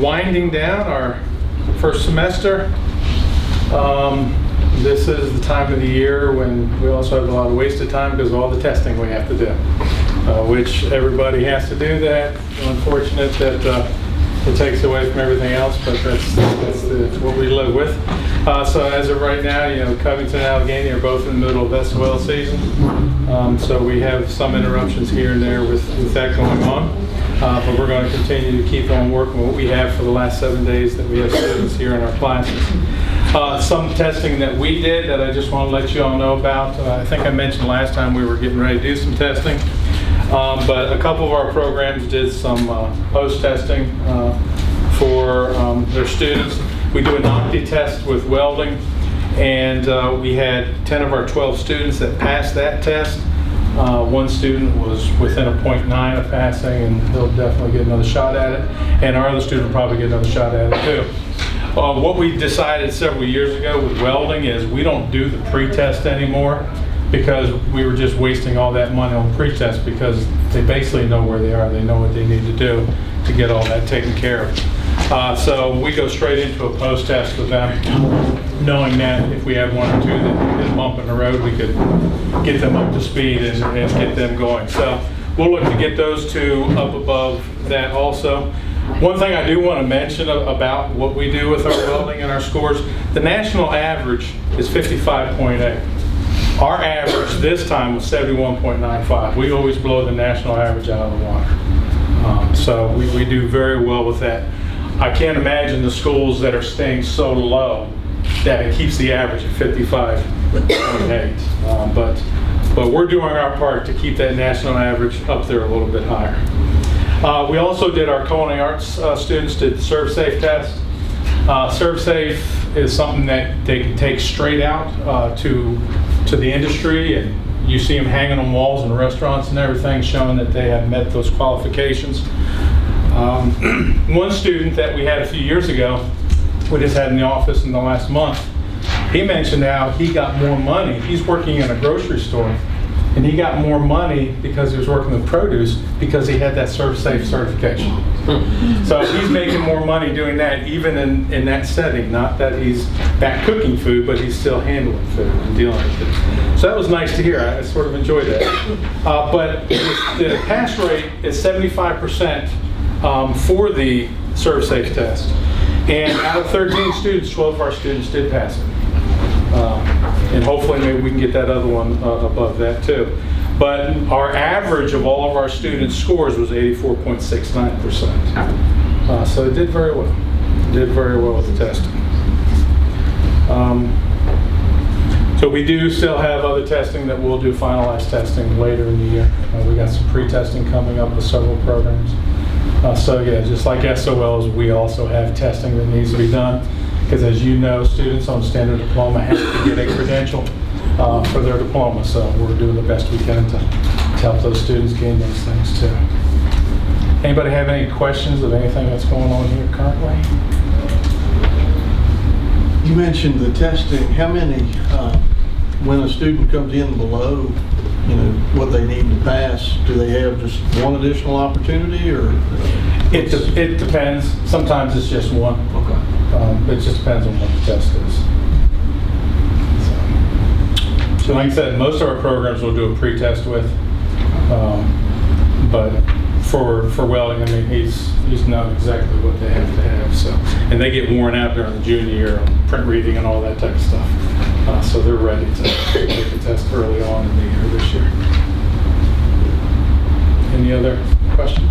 winding down our first semester. This is the time of the year when we also have a lot of wasted time because of all the testing we have to do, which everybody has to do that. Unfortunate that it takes away from everything else, but that's what we live with. So as of right now, you know, Covington and Allegheny are both in the middle of SOL season. So we have some interruptions here and there with that going on. But we're going to continue to keep on working what we have for the last 7 days that we have students here in our classes. Some testing that we did that I just want to let you all know about. I think I mentioned last time we were getting ready to do some testing. But a couple of our programs did some post-testing for their students. We do an Octi test with welding, and we had 10 of our 12 students that passed that test. One student was within a 0.9 of passing, and he'll definitely get another shot at it. And our other student will probably get another shot at it too. What we decided several years ago with welding is we don't do the pre-test anymore because we were just wasting all that money on pre-test because they basically know where they are. They know what they need to do to get all that taken care of. So we go straight into a post-test with them, knowing that if we have one or two that hit a bump in the road, we could get them up to speed and get them going. So we'll look to get those two up above that also. One thing I do want to mention about what we do with our welding and our scores, the national average is 55.8. Our average this time was 71.95. We always blow the national average out of the water. So we do very well with that. I can't imagine the schools that are staying so low that it keeps the average at 55.8. But we're doing our part to keep that national average up there a little bit higher. We also did our culinary arts students did the ServSafe test. ServSafe is something that they can take straight out to the industry, and you see them hanging on walls in restaurants and everything, showing that they have met those qualifications. One student that we had a few years ago, we just had in the office in the last month, he mentioned how he got more money. He's working in a grocery store, and he got more money because he was working with produce because he had that ServSafe certification. So he's making more money doing that even in that setting. Not that he's back cooking food, but he's still handling food and dealing with it. So that was nice to hear. I sort of enjoyed that. But the pass rate is 75% for the ServSafe test. And out of 13 students, 12 of our students did pass it. And hopefully maybe we can get that other one above that too. But our average of all of our students' scores was 84.69%. So it did very well. Did very well with the testing. So we do still have other testing that we'll do finalized testing later in the year. We got some pre-testing coming up with several programs. So yeah, just like SOLs, we also have testing that needs to be done. Because as you know, students on standard diploma have to get a credential for their diploma. So we're doing the best we can to help those students gain those things too. Anybody have any questions of anything that's going on here currently? You mentioned the testing. How many, when a student comes in below, you know, what they need to pass, do they have just one additional opportunity, or? It depends. Sometimes it's just one. Okay. It just depends on what the test is. So like I said, most of our programs we'll do a pre-test with. But for welding, I mean, he's known exactly what they have to have. So, and they get worn out during the junior year on print reading and all that type of stuff. So they're ready to take the test early on in the year this year. Any other questions?